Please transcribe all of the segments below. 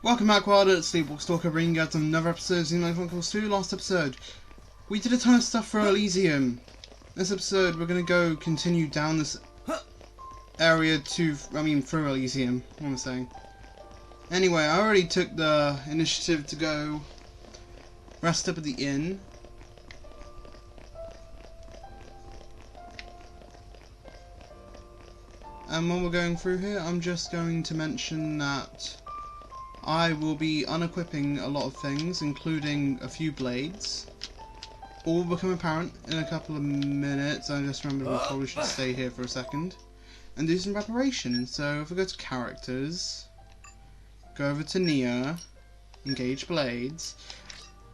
Welcome back, Wilder. It's Sleepwalk Stalker, bringing you guys another episode of Xenoblade Chronicles 2. Last episode, we did a ton of stuff for Elysium. This episode, we're going to go continue down this area through Elysium, what am I saying? Anyway, I already took the initiative to go rest up at the inn. And while we're going through here, I'm just going to mention that I will be unequipping a lot of things, including a few blades. All will become apparent in a couple of minutes. I just remembered we probably should stay here for a second and do some preparation. So if we go to characters, go over to Nia, engage blades,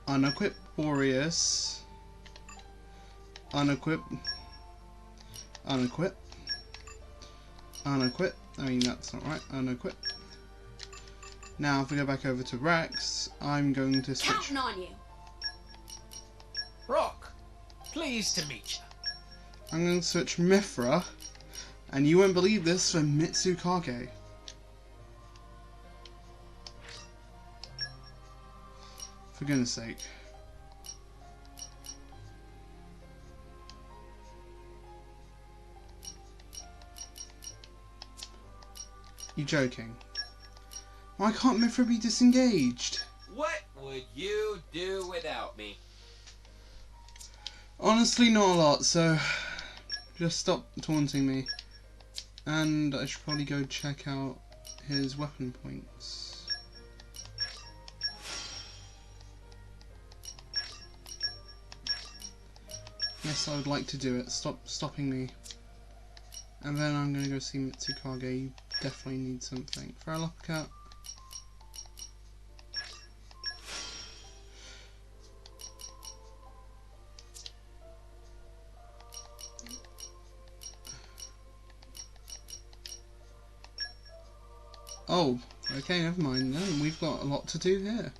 unequip Boreas, unequip, unequip, unequip. I mean, that's not right. Unequip. Now, if we go back over to Rex, I'm going to switch. Counting on you. Rock, pleased to meet you. I'm going to switch Mithra, and you won't believe this, for Mitsukage. For goodness sake. You joking? Why can't Mithra be disengaged? What would you do without me? Honestly, not a lot, so just stop taunting me. And I should probably go check out his weapon points. Yes, I would like to do it. Stop stopping me. And then I'm going to go see Mitsukage. You definitely need something. Throw a uppercut. Oh, okay, never mind then. We've got a lot to do here.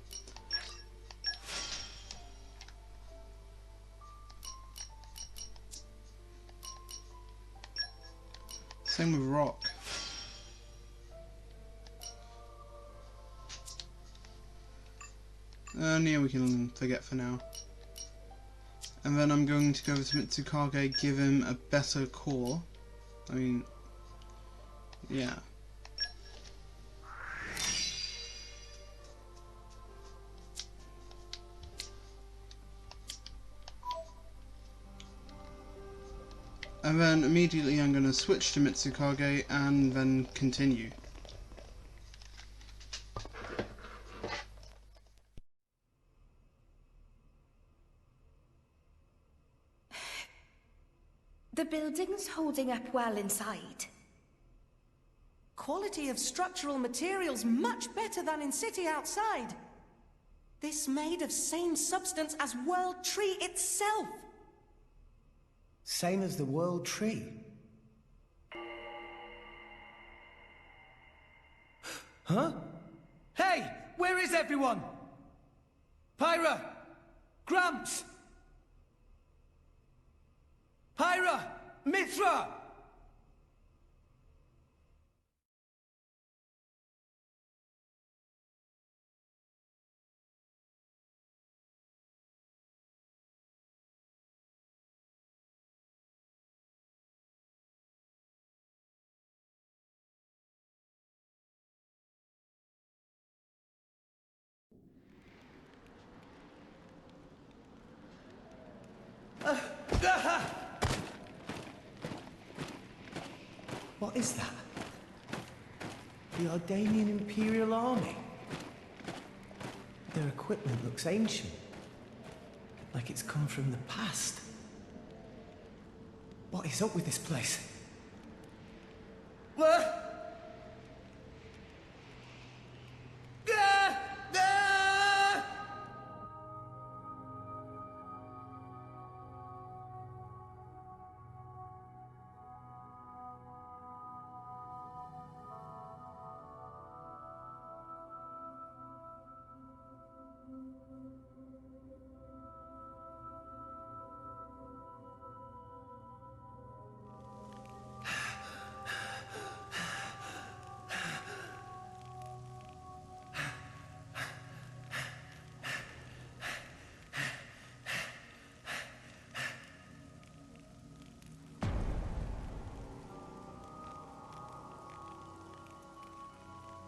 Same with Rock. Nia we can forget for now. And then I'm going to go over to Mitsukage, give him a better core. I mean, yeah. And then immediately I'm going to switch to Mitsukage and then continue. The building's holding up well inside. Quality of structural materials much better than in city outside. This made of same substance as World Tree itself. Same as the World Tree. Huh? Hey! Where is everyone? Pyra! Gramps! Pyra! Mithra! What is that? The Ardanian Imperial Army. Their equipment looks ancient. Like it's come from the past. What is up with this place?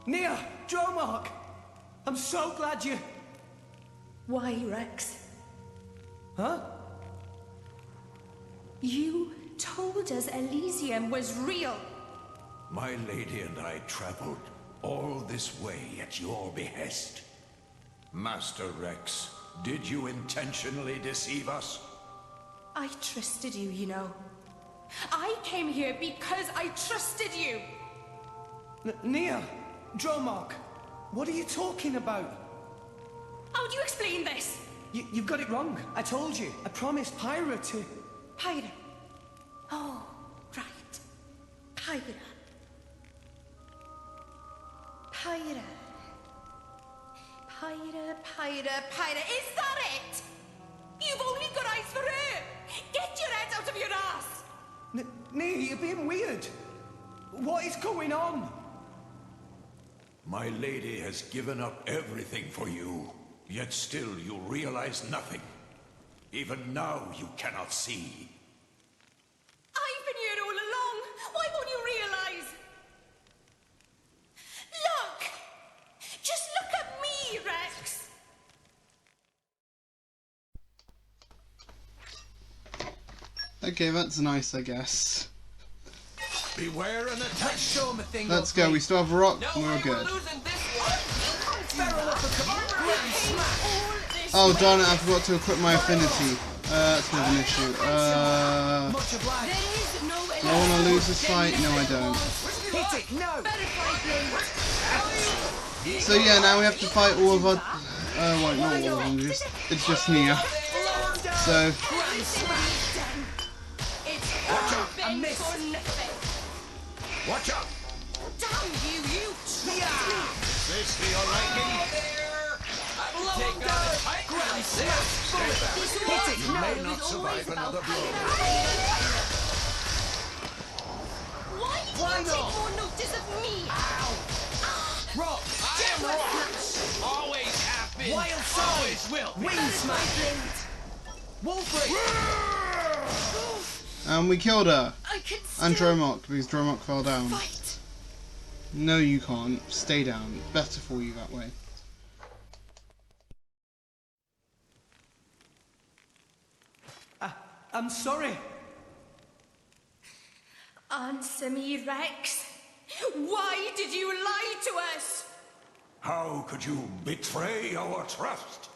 Nia! Dromark! I'm so glad you... Why, Rex? Huh? You told us Elysium was real. My lady and I traveled all this way at your behest. Master Rex, did you intentionally deceive us? I trusted you, you know. I came here because I trusted you. Nia! Dromark! What are you talking about? How do you explain this? You've got it wrong. I told you. I promised Pyra to... Pyra. Oh, right. Pyra. Pyra. Pyra. Is that it? You've only got eyes for her. Get your head out of your ass. Nia, you're being weird. What is going on? My lady has given up everything for you, yet still you realize nothing. Even now you cannot see. I've been here all along. Why won't you realize? Look! Just look at me, Rex. Okay, that's nice, I guess. Beware an attack! Let's show him a thing. Let's go. We still have a rock. No We're way, good. we're losing this one. Oh darn it! I forgot to equip my affinity. That's a bit of an issue. Much obliged. Do I want to lose this fight? No, I don't. Hit it. No. So yeah, now we have to fight all of our. Wait, not all of them. It's just Nia. So Watch out. I missed. Watch out! Damn you, you This to your liking? There. I will take on the tiger. Hit it. You may No. not survive another blow. Why did Why you not? take more notice of me? Rock. I am rock. Always have been. Wild sword. Always will. Wind smash. Wolfrey. and we killed her. I can And still Dromark, because Dromark fell down. fight. No, you can't. Stay down. Better for you that way. I'm sorry. Answer me, Rex. Why did you lie to us? How could you betray our trust?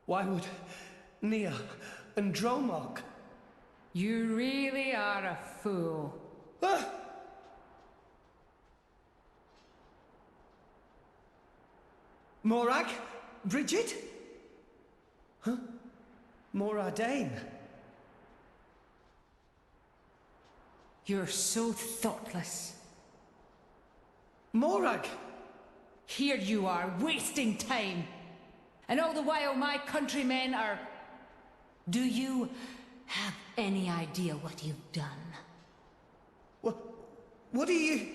Why would Nia and Dromark... You really are a fool. Ah! Morag? Bridget? Huh? Moradane? You're so thoughtless. Morag? Here you are, wasting time. And all the while my countrymen are... Do you have any idea what you've done? What are you...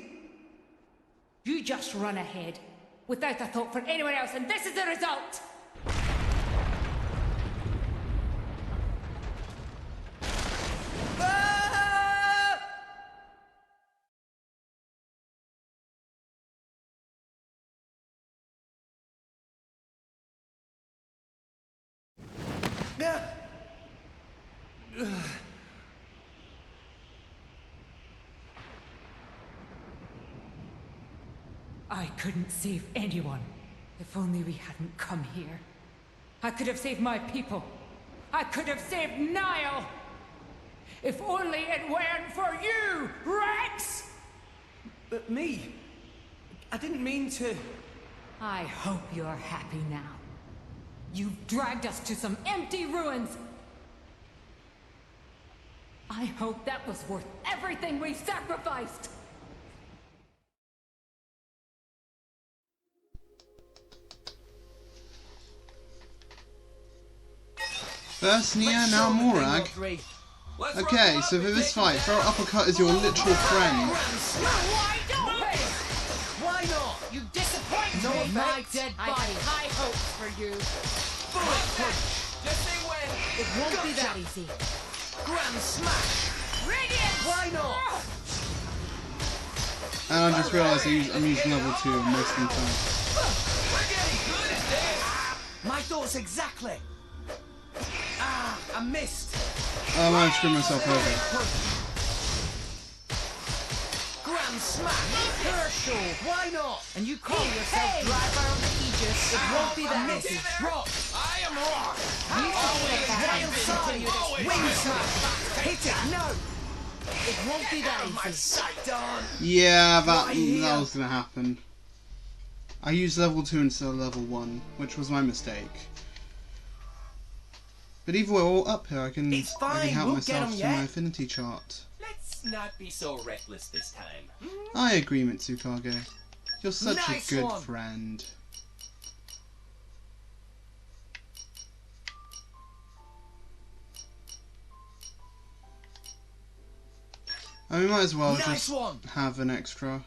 You just run ahead, without a thought for anyone else, and this is the result! Ah! Ah! I couldn't save anyone. If only we hadn't come here. I could have saved my people. I could have saved Niall. If only it weren't for you, Rex! But me? I didn't mean to... I hope you're happy now. You've dragged us to some empty ruins. I hope that was worth everything we sacrificed. First Nia, Let's now show 'em the thing, Morag. you three. Let's Okay, roll so up for and this take 'em fight, Feral down. Uppercut is your literal friend. Why don't we? Why not? You disappoint No me! effect. My dead body. I had high hopes for you. Bullet punch. Just say when. It won't be Gotcha. that easy. Grand smash. Radiant! Why not? And I just realised I'm using level 2 most of the time. We're getting good at this. My thoughts exactly. Ah, I missed. I might screw myself over. Grand smash. Herschel. Why not? And you call yourself driver of the Aegis. It won't be that Miss. easy. Rock. I am rock. Always that wild easy. side. Continue this. Wing smash. Hit it. No. It won't be that My easy. sight on. Yeah, that Right here. was gonna happen. I used level 2 instead of level 1, which was my mistake. But either way, we're all up here. I can It's fine, help we'll get myself 'em to my yet. affinity chart. Let's not be so reckless this time. I agree, Mitsukage. You're such Nice a good one. friend. And we might as well Nice just one. have an extra.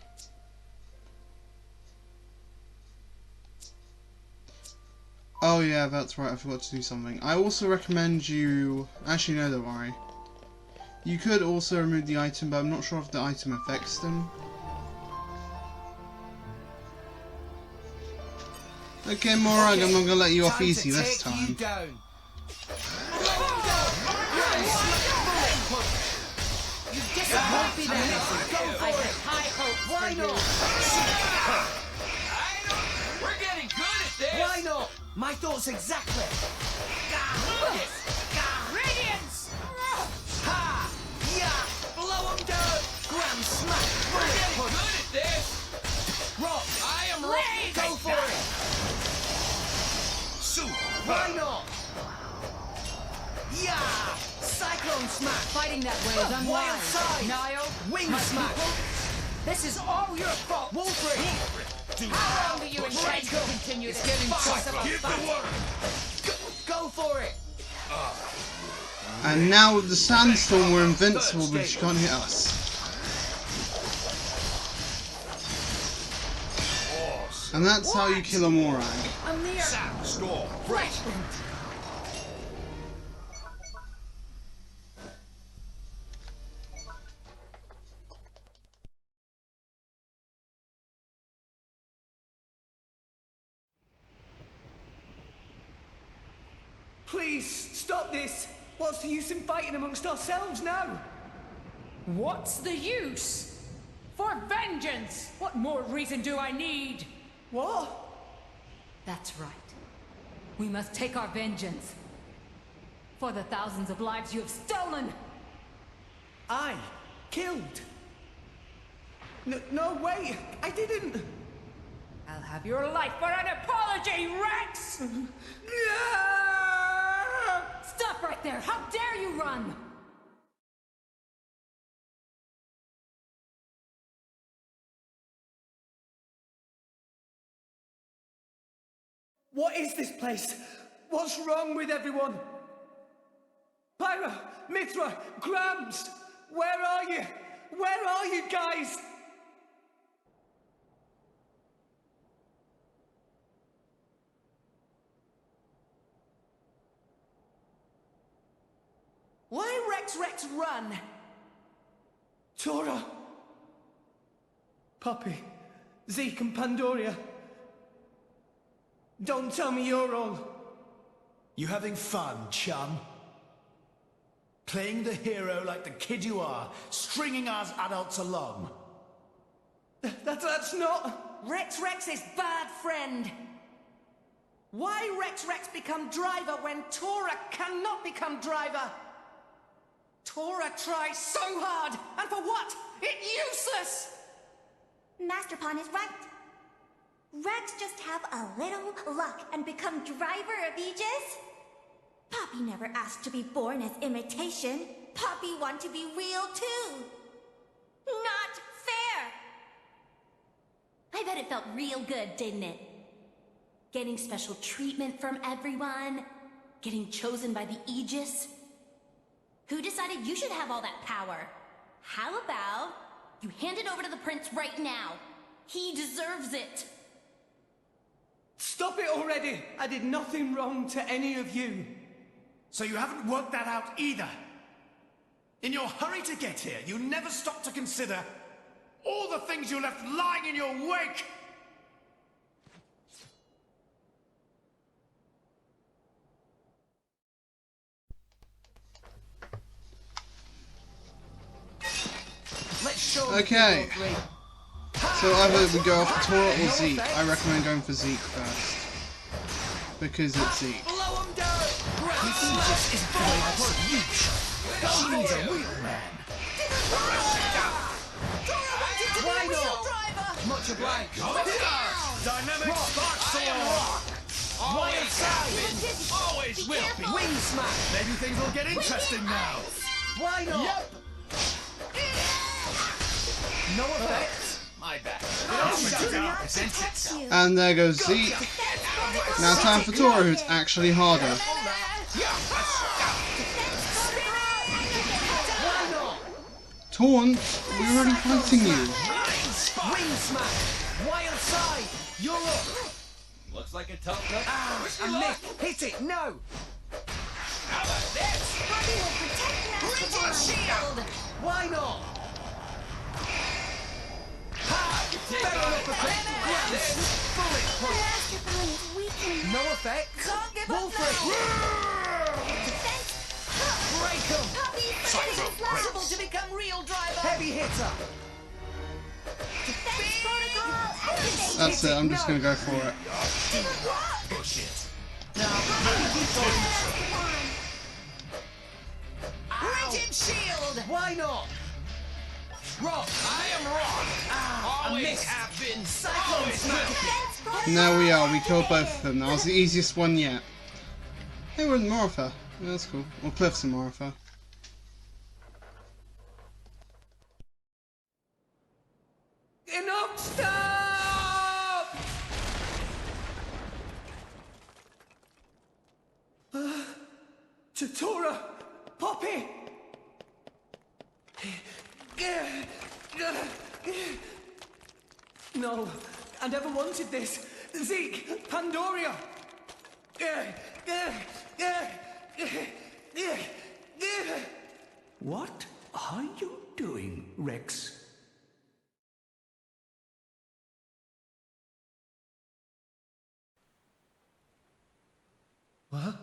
Oh yeah, that's right, I forgot to do something. I also recommend you... Actually no, don't worry. You could also remove the item, but I'm not sure if the item affects them. Okay, Morag, I'm not gonna let you off Time easy to this take you time. down. You disappoint me that easy. Go I for had it. high hopes Why for not? you. We're getting good at this. Why not? My thoughts exactly. Radiance! Ha! Yeah! Blow him down! Grand smash! We're Bullet getting punch! good at this. Rock! I am Blade! rock. Go for it! Why not? Yeah! Cyclone smash! Fighting that way is Wild unwise. side! Niall, Wing my smash! people, this is all your fault. Wolverine! How long do you intend to continue this? Getting Go for it! And now with the sandstorm, we're invincible, but she can't hit us. And that's how you kill a Morag. A mere Sandstorm. flesh. Please, stop this! What's the use in fighting amongst ourselves now? What's the use? For vengeance! What more reason do I need? What? That's right. We must take our vengeance. For the thousands of lives you have stolen! I killed? No, wait! I didn't! I'll have your life for an apology, Rex! Stop right there! How dare you run! What is this place? What's wrong with everyone? Pyra, Mithra, Grams! Where are you? Where are you guys? Why Rex run? Tora! Poppy, Zeke and Pandoria. Don't tell me you're all... You having fun, chum? Playing the hero like the kid you are, stringing us adults along. That's not... Rex is bad friend. Why Rex become driver when Tora cannot become driver? Tora tries so hard, and for what? It's useless! Master Pawn is right. Rex just have a little luck and become driver of Aegis? Poppy never asked to be born as imitation. Poppy want to be real too. Not fair! I bet it felt real good, didn't it? Getting special treatment from everyone. Getting chosen by the Aegis? Who decided you should have all that power? How about you hand it over to the prince right now? He deserves it. Stop it already! I did nothing wrong to any of you. So you haven't worked that out either. In your hurry to get here, you never stopped to consider all the things you left lying in your wake! Let's show Okay. them three. So either we go after Tora or Zeke. I recommend going for Zeke first. Because it's Zeke. Blow him down! This isn't the way that's used. She's a real man. Why not? Much obliged. Dynamic spark sword! Always have been. Always will be. Wing smash! Maybe things will get interesting now. Why not? Yep. No effects. My bad. Presents itself. And there goes Zeke. Now time for Tora, who's actually harder. Taunt? We're already fighting you. Wing smash! Wild side! You're up! Looks like a tough nut. Ah, I missed! Hit it! No! How about this? Bobby will protect Master Pawn. Shield! Why not? Ha! Barrel uppercut! Grabs! Bullet punch! Master Pawn is weakened. No effect! Can't give up Wolfram! Defense. Break 'em! Poppy, Possible to become real driver! Heavy hitter! defense protocol activated. That's it, I'm just gonna go for it. Rigid shield! Why not? Rock! I am wrong. Always missed. have been. Cyclone Always smash! will be. Defense protocol. And there we are, we killed both of them. That was the easiest one yet. Hey, we're in Moritha. Yeah, that's cool. Or Cliffs in Moritha. Enough! Stop! Tatora! Poppy! No, I never wanted this. Zeke! Pandoria! What are you doing, Rex? What?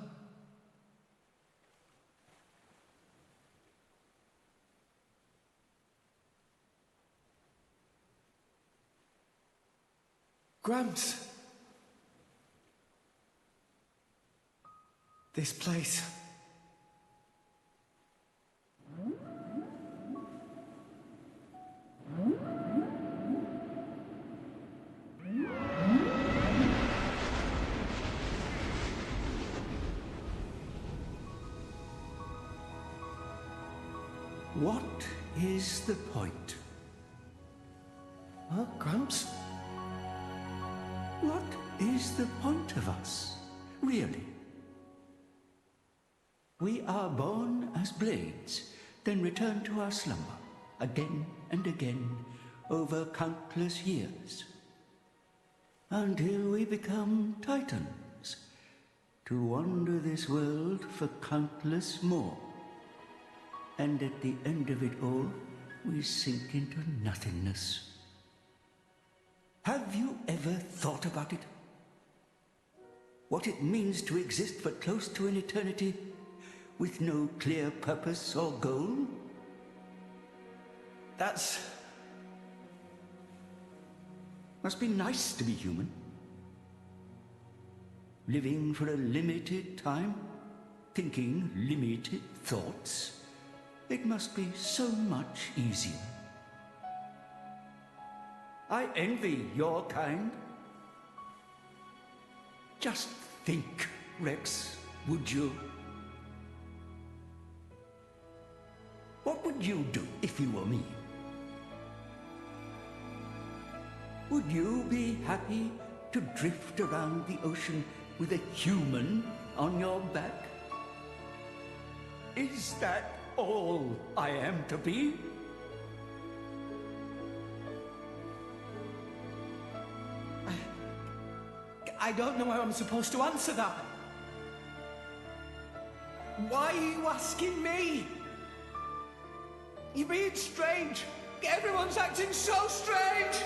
Gramps. This place. What is the point? Huh, Gramps? What is the point of us, really? We are born as blades, then return to our slumber, again and again, over countless years. Until we become titans, to wander this world for countless more. And at the end of it all, we sink into nothingness. Have you ever thought about it? What it means to exist for close to an eternity with no clear purpose or goal? That's... Must be nice to be human. Living for a limited time, thinking limited thoughts. It must be so much easier. I envy your kind. Just think, Rex, would you? What would you do if you were me? Would you be happy to drift around the ocean with a human on your back? Is that all I am to be? I don't know how I'm supposed to answer that. Why are you asking me? You're being strange. Everyone's acting so strange.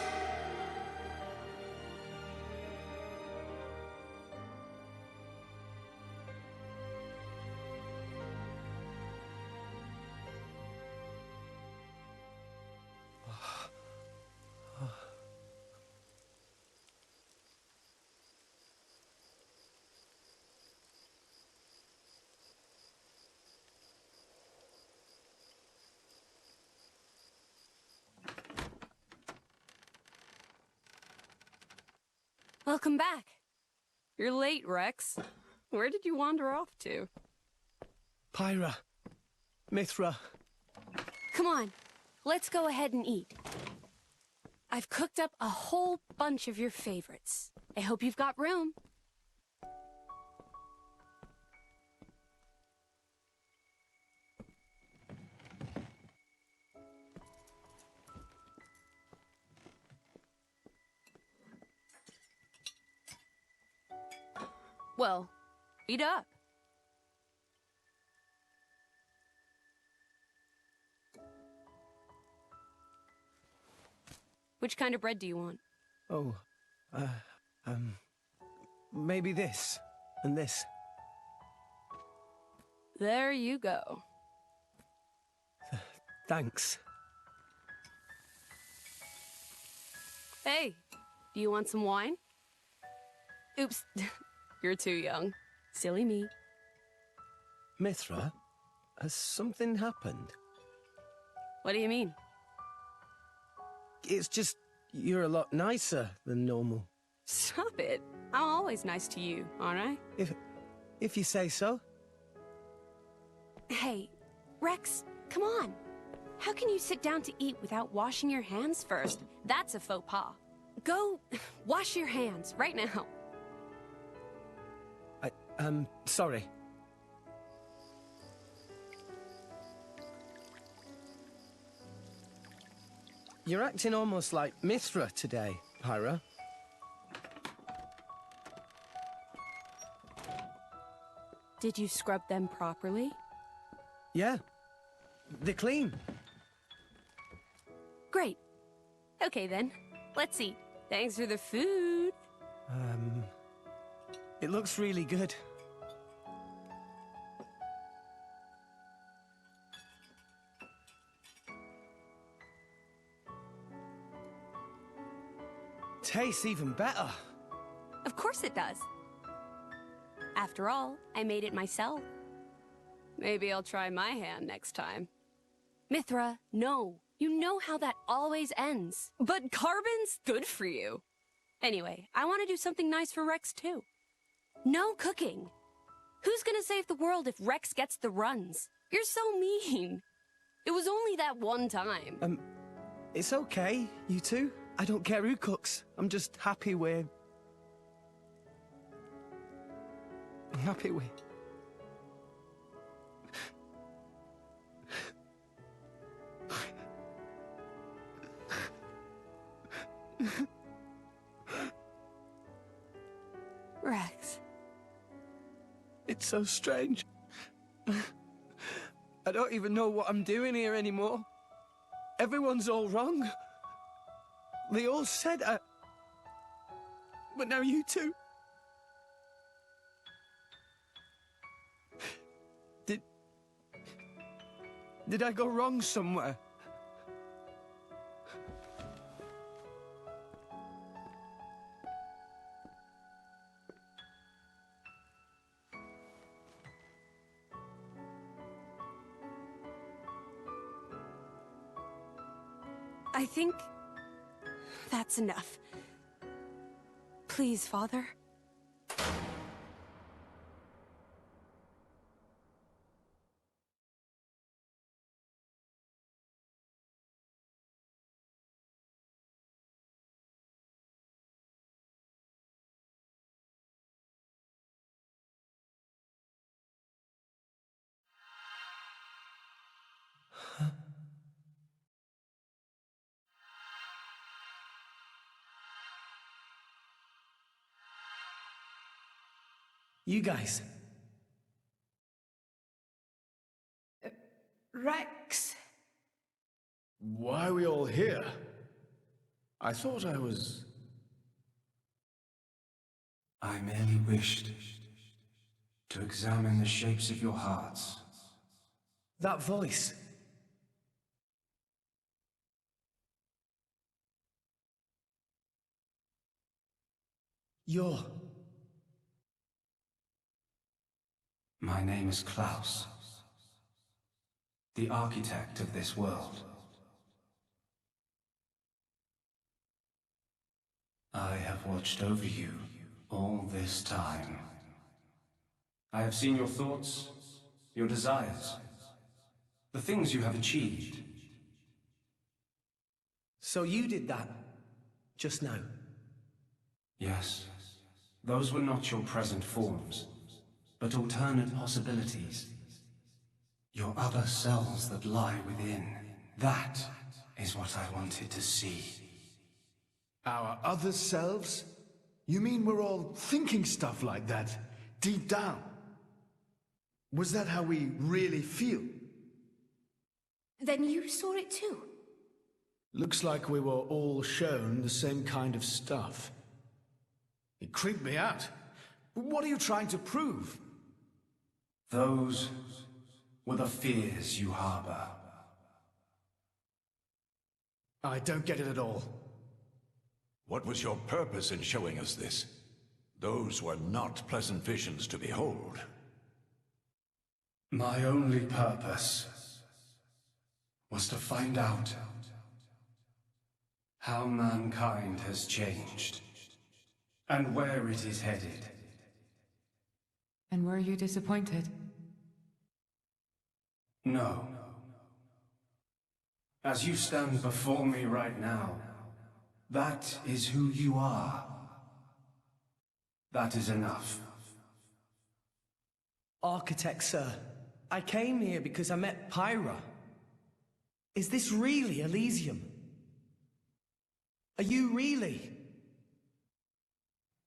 Welcome back. You're late, Rex. Where did you wander off to? Pyra. Mithra. Come on, let's go ahead and eat. I've cooked up a whole bunch of your favorites. I hope you've got room. Well, eat up. Which kind of bread do you want? Oh, maybe this and this. There you go. Thanks. Hey, do you want some wine? Oops, you're too young. Silly me. Mithra, has something happened? What do you mean? It's just, you're a lot nicer than normal. Stop it. I'm always nice to you, aren't I? If you say so. Hey, Rex, come on. How can you sit down to eat without washing your hands first? That's a faux pas. Go wash your hands right now. Sorry. You're acting almost like Mithra today, Pyra. Did you scrub them properly? Yeah. They're clean. Great. Okay then, let's eat. Thanks for the food. It looks really good. Tastes even better. Of course it does. After all, I made it myself. Maybe I'll try my hand next time. Mithra, no. You know how that always ends. But carbon's good for you. Anyway, I want to do something nice for Rex too. No cooking. Who's gonna save the world if Rex gets the runs? You're so mean. It was only that one time. It's okay, you two. I don't care who cooks. I'm just happy we're... I'm happy we... Rex. It's so strange. I don't even know what I'm doing here anymore. Everyone's all wrong. They all said but now you two... Did I go wrong somewhere? I think that's enough. Please, Father. You guys. Rex. Why are we all here? I thought I was... I merely wished to examine the shapes of your hearts. That voice. You're... My name is Klaus, the architect of this world. I have watched over you all this time. I have seen your thoughts, your desires, the things you have achieved. So you did that, just now? Yes, those were not your present forms, but alternate possibilities. Your other selves that lie within. That is what I wanted to see. Our other selves? You mean we're all thinking stuff like that, deep down? Was that how we really feel? Then you saw it too? Looks like we were all shown the same kind of stuff. It creeped me out. What are you trying to prove? Those were the fears you harbor. I don't get it at all. What was your purpose in showing us this? Those were not pleasant visions to behold. My only purpose was to find out how mankind has changed and where it is headed. And were you disappointed? No. As you stand before me right now, that is who you are. That is enough. Architect, sir. I came here because I met Pyra. Is this really Elysium? Are you really?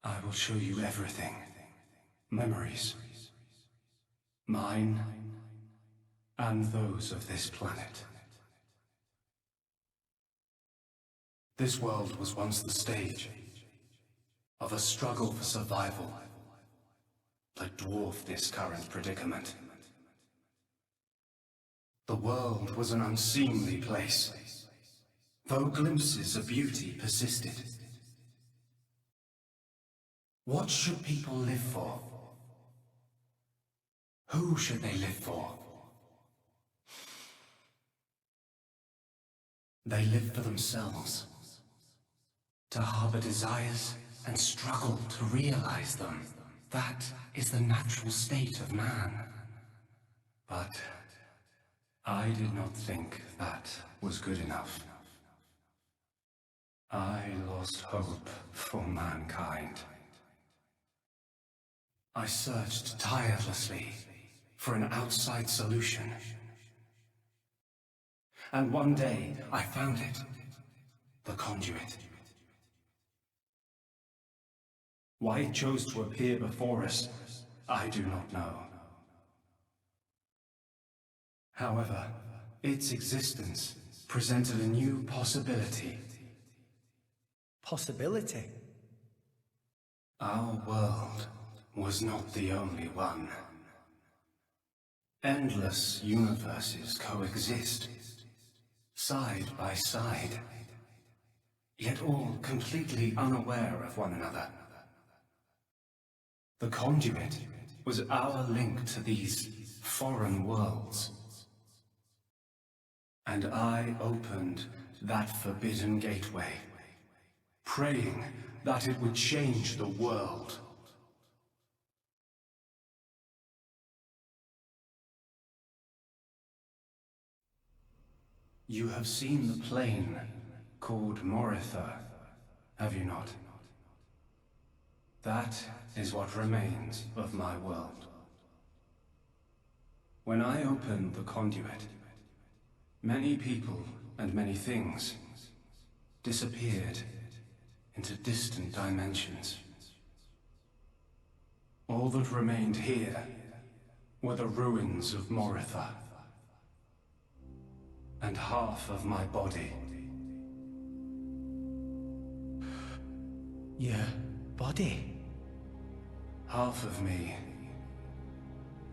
I will show you everything. Memories. Mine, and those of this planet. This world was once the stage of a struggle for survival that dwarfed this current predicament. The world was an unseemly place, though glimpses of beauty persisted. What should people live for? Who should they live for? They live for themselves, to harbor desires and struggle to realize them. That is the natural state of man. But I did not think that was good enough. I lost hope for mankind. I searched tirelessly for an outside solution. And one day, I found it. The conduit. Why it chose to appear before us, I do not know. However, its existence presented a new possibility. Possibility? Our world was not the only one. Endless universes coexist, side by side, yet all completely unaware of one another. The conduit was our link to these foreign worlds. And I opened that forbidden gateway, praying that it would change the world. You have seen the plane called Moritha, have you not? That is what remains of my world. When I opened the conduit, many people and many things disappeared into distant dimensions. All that remained here were the ruins of Moritha. And half of my body. Your body? Half of me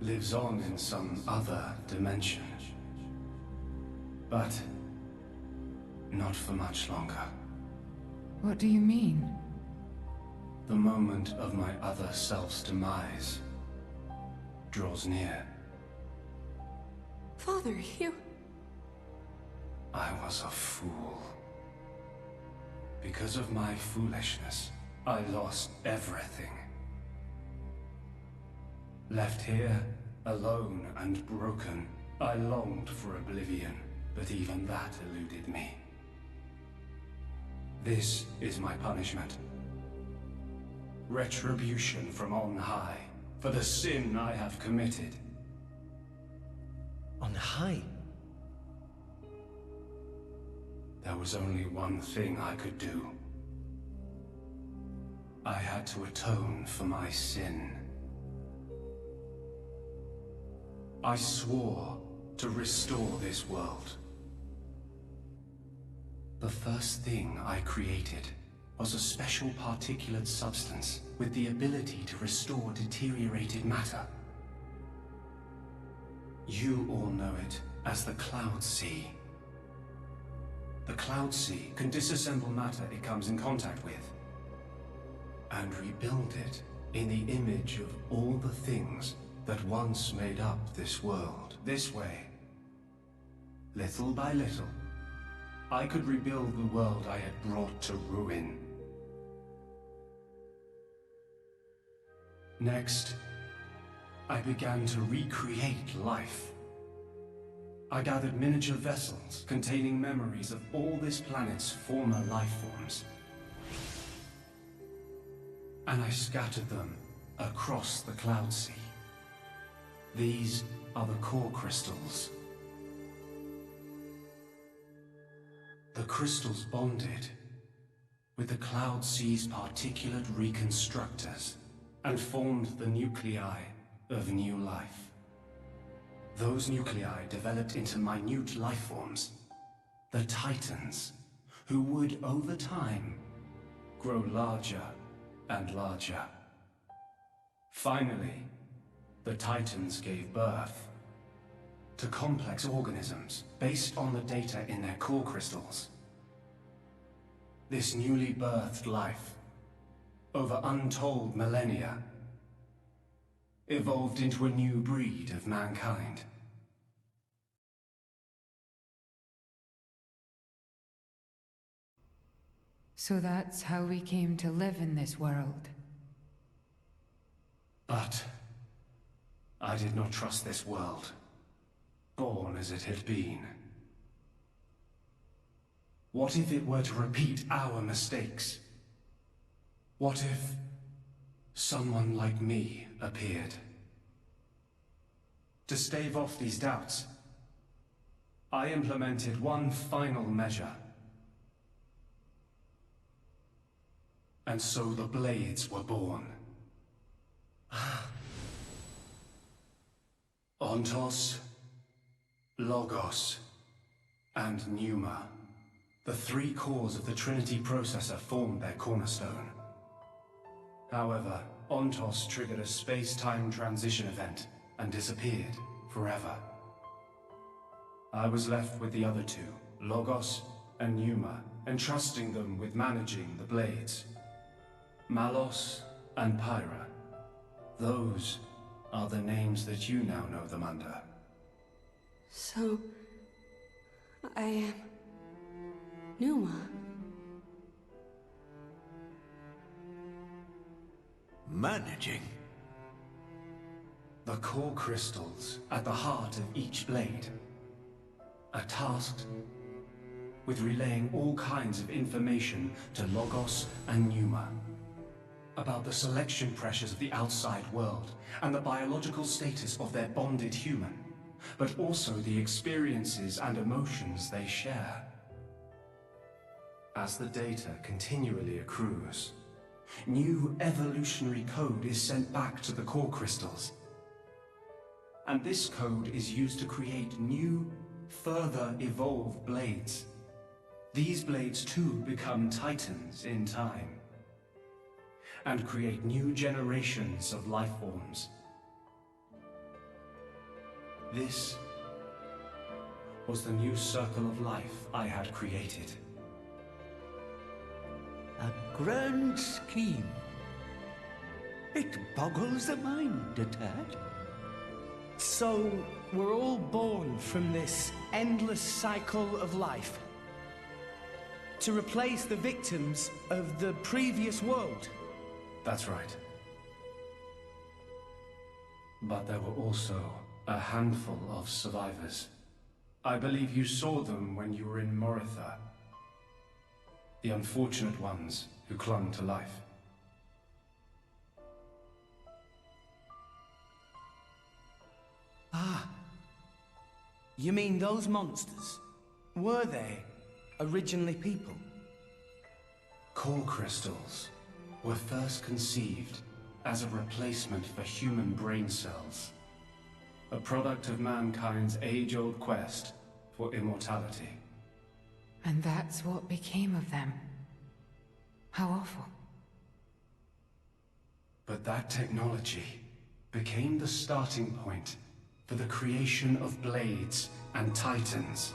lives on in some other dimension. But not for much longer. What do you mean? The moment of my other self's demise draws near. Father, you... I was a fool. Because of my foolishness, I lost everything. Left here, alone and broken, I longed for oblivion, but even that eluded me. This is my punishment. Retribution from on high, for the sin I have committed. On high? There was only one thing I could do. I had to atone for my sin. I swore to restore this world. The first thing I created was a special particulate substance with the ability to restore deteriorated matter. You all know it as the Cloud Sea. The Cloud Sea can disassemble matter it comes in contact with, and rebuild it in the image of all the things that once made up this world. This way, little by little, I could rebuild the world I had brought to ruin. Next, I began to recreate life. I gathered miniature vessels containing memories of all this planet's former life forms. And I scattered them across the Cloud Sea. These are the core crystals. The crystals bonded with the Cloud Sea's particulate reconstructors and formed the nuclei of new life. Those nuclei developed into minute life forms, the Titans, who would, over time, grow larger and larger. Finally, the Titans gave birth to complex organisms based on the data in their core crystals. This newly birthed life, over untold millennia, evolved into a new breed of mankind. So that's how we came to live in this world. But I did not trust this world, born as it had been. What if it were to repeat our mistakes? What if someone like me appeared? To stave off these doubts, I implemented one final measure. And so the Blades were born. Ontos, Logos, and Pneuma. The three cores of the Trinity processor formed their cornerstone. However, Ontos triggered a space-time transition event and disappeared forever. I was left with the other two, Logos and Pneuma, entrusting them with managing the Blades. Malos and Pyra. Those are the names that you now know them under. So... I am... Pneuma. Managing? The core crystals at the heart of each blade are tasked with relaying all kinds of information to Logos and Pneuma about the selection pressures of the outside world and the biological status of their bonded human, but also the experiences and emotions they share. As the data continually accrues, new evolutionary code is sent back to the core crystals. And this code is used to create new, further evolved blades. These blades too become titans in time, and create new generations of life forms. This was the new circle of life I had created. A grand scheme. It boggles the mind a tad. So, we're all born from this endless cycle of life, to replace the victims of the previous world. That's right. But there were also a handful of survivors. I believe you saw them when you were in Moritha. The unfortunate ones who clung to life. Ah. You mean those monsters? Were they originally people? Core crystals were first conceived as a replacement for human brain cells. A product of mankind's age-old quest for immortality. And that's what became of them. How awful. But that technology became the starting point for the creation of blades and titans.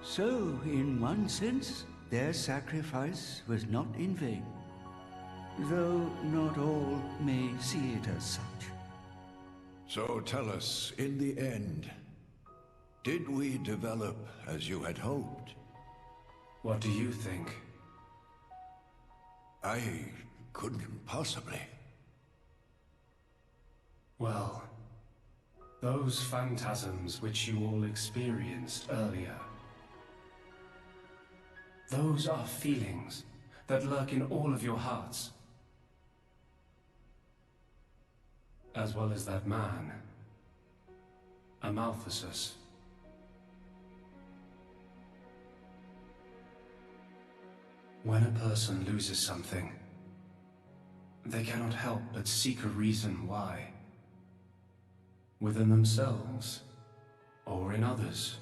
So, in one sense, their sacrifice was not in vain. Though not all may see it as such. So tell us, in the end, did we develop as you had hoped? What do you think? I couldn't possibly. Well, those phantasms which you all experienced earlier, those are feelings that lurk in all of your hearts. As well as that man, Amaltheus. When a person loses something, they cannot help but seek a reason why. Within themselves, or in others.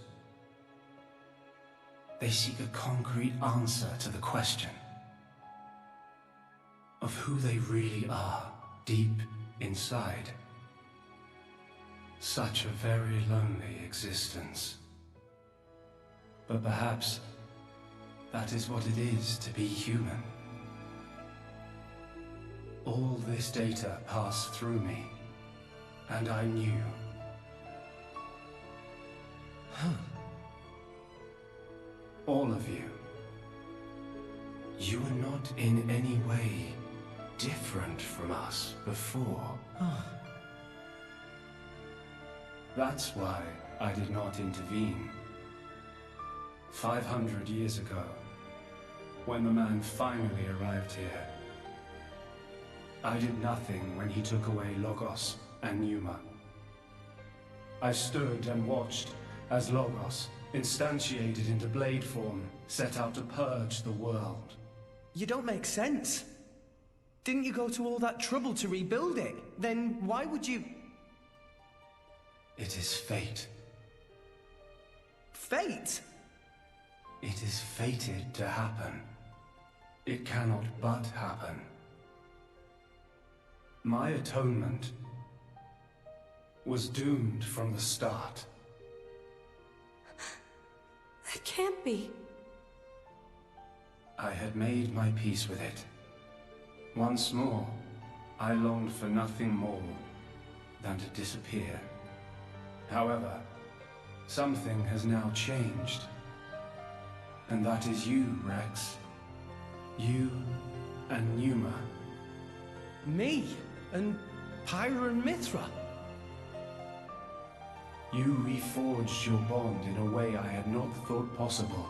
They seek a concrete answer to the question of who they really are, deep inside. Such a very lonely existence. But perhaps that is what it is to be human. All this data passed through me, and I knew. All of you. You were not in any way different from us before. That's why I did not intervene. 500 years ago, when the man finally arrived here, I did nothing when he took away Logos and Pneuma. I stood and watched as Logos, instantiated into blade form, set out to purge the world. You don't make sense. Didn't you go to all that trouble to rebuild it? Then why would you... It is fate. Fate? It is fated to happen. It cannot but happen. My atonement was doomed from the start. That can't be. I had made my peace with it. Once more, I longed for nothing more than to disappear. However, something has now changed. And that is you, Rex. You and Pneuma. Me? And Pyra and Mithra? You reforged your bond in a way I had not thought possible.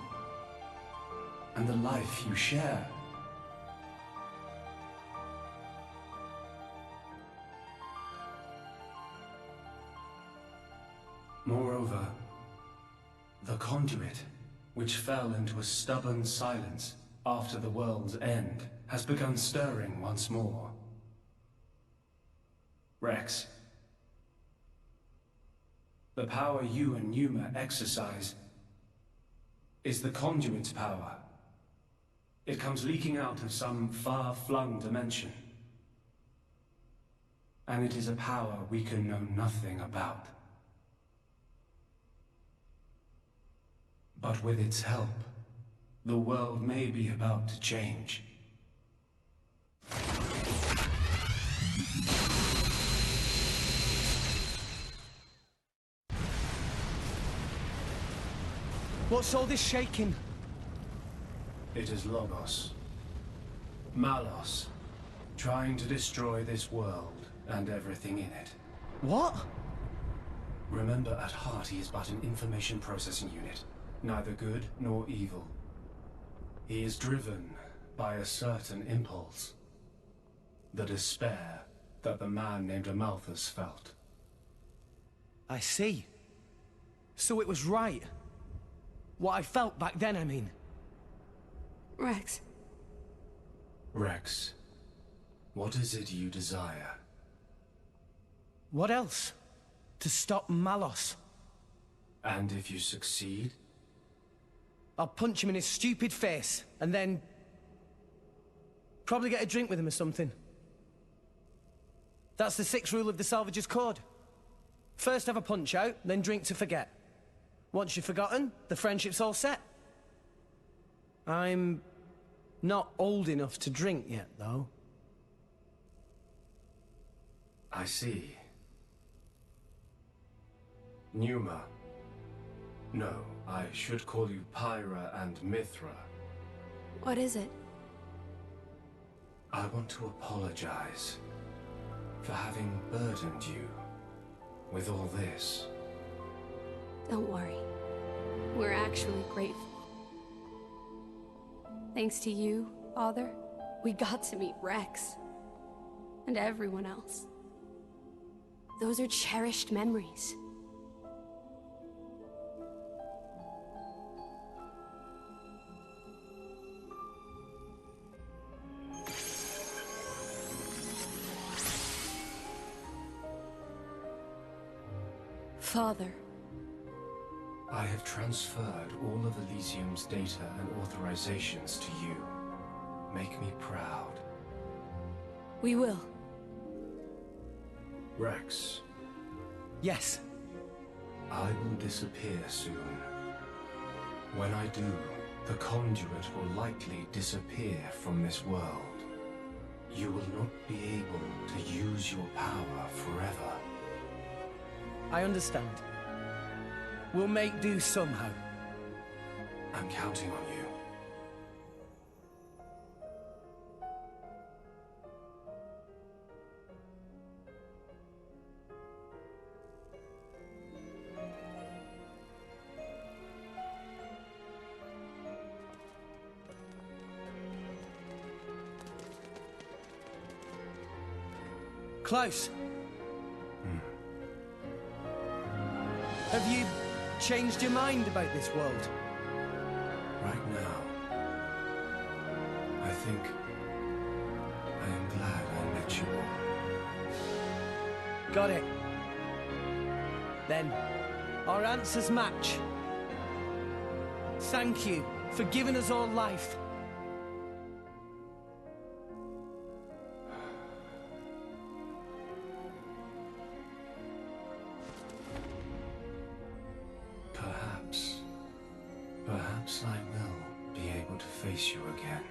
And the life you share. Moreover, the conduit, which fell into a stubborn silence after the world's end, has begun stirring once more. Rex, the power you and Numa exercise is the conduit's power. It comes leaking out of some far-flung dimension. And it is a power we can know nothing about. But with its help, the world may be about to change. What's all this shaking? It is Logos. Malos. Trying to destroy this world and everything in it. What? Remember, at heart he is but an information processing unit. Neither good nor evil. He is driven by a certain impulse. The despair that the man named Amalthus felt. I see. So it was right. What I felt back then, I mean. Rex. Rex, what is it you desire? What else? To stop Malos. And if you succeed? I'll punch him in his stupid face, and then... probably get a drink with him or something. That's the 6th rule of the Salvager's Code. First have a punch out, then drink to forget. Once you've forgotten, the friendship's all set. I'm not old enough to drink yet, though. I see. Numa. No, I should call you Pyra and Mithra. What is it? I want to apologize for having burdened you with all this. Don't worry. We're actually grateful. Thanks to you, Father, we got to meet Rex. And everyone else. Those are cherished memories. Father. I have transferred all of Elysium's data and authorizations to you. Make me proud. We will. Rex. Yes. I will disappear soon. When I do, the conduit will likely disappear from this world. You will not be able to use your power forever. I understand. We'll make do somehow. I'm counting on you. Close. Have you changed your mind about this world? Right now, I think I am glad I met you all. Got it. Then, our answers match. Thank you for giving us all life. Perhaps I will be able to face you again.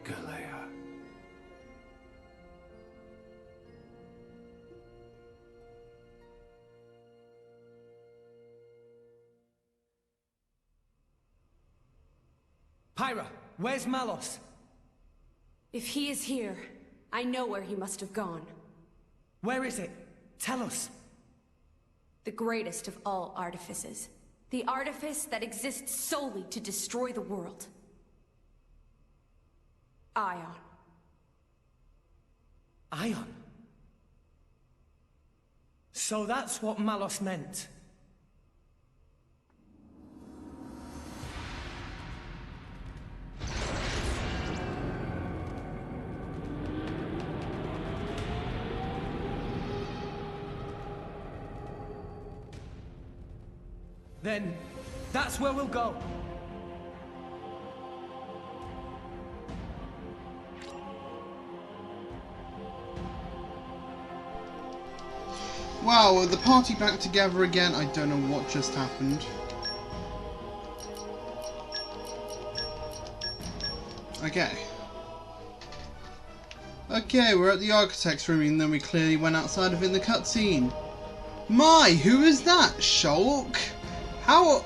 Galea. Pyra, where's Malos? If he is here, I know where he must have gone. Where is it? Tell us. The greatest of all artifices. The artifice that exists solely to destroy the world. Ion. Ion? So that's what Malos meant. Then that's where we'll go. Wow, are the party back together again? I don't know what just happened. Okay. Okay, we're at the architect's room, and then we clearly went outside of it in the cutscene. My, who is that? Shulk? How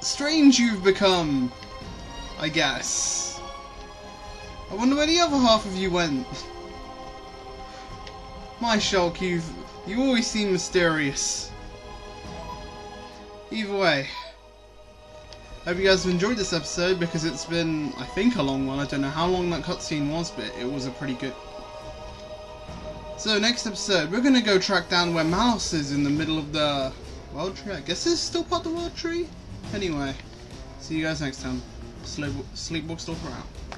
strange you've become, I guess. I wonder where the other half of you went. My Shulk, you always seem mysterious. Either way, I hope you guys have enjoyed this episode, because it's been, I think, a long one. I don't know how long that cutscene was, but it was a pretty good. So next episode, we're going to go track down where Mouse is in the middle of the World Tree. I guess it's still part of the World Tree? Anyway, see you guys next time. Sleepwalk Stalker out.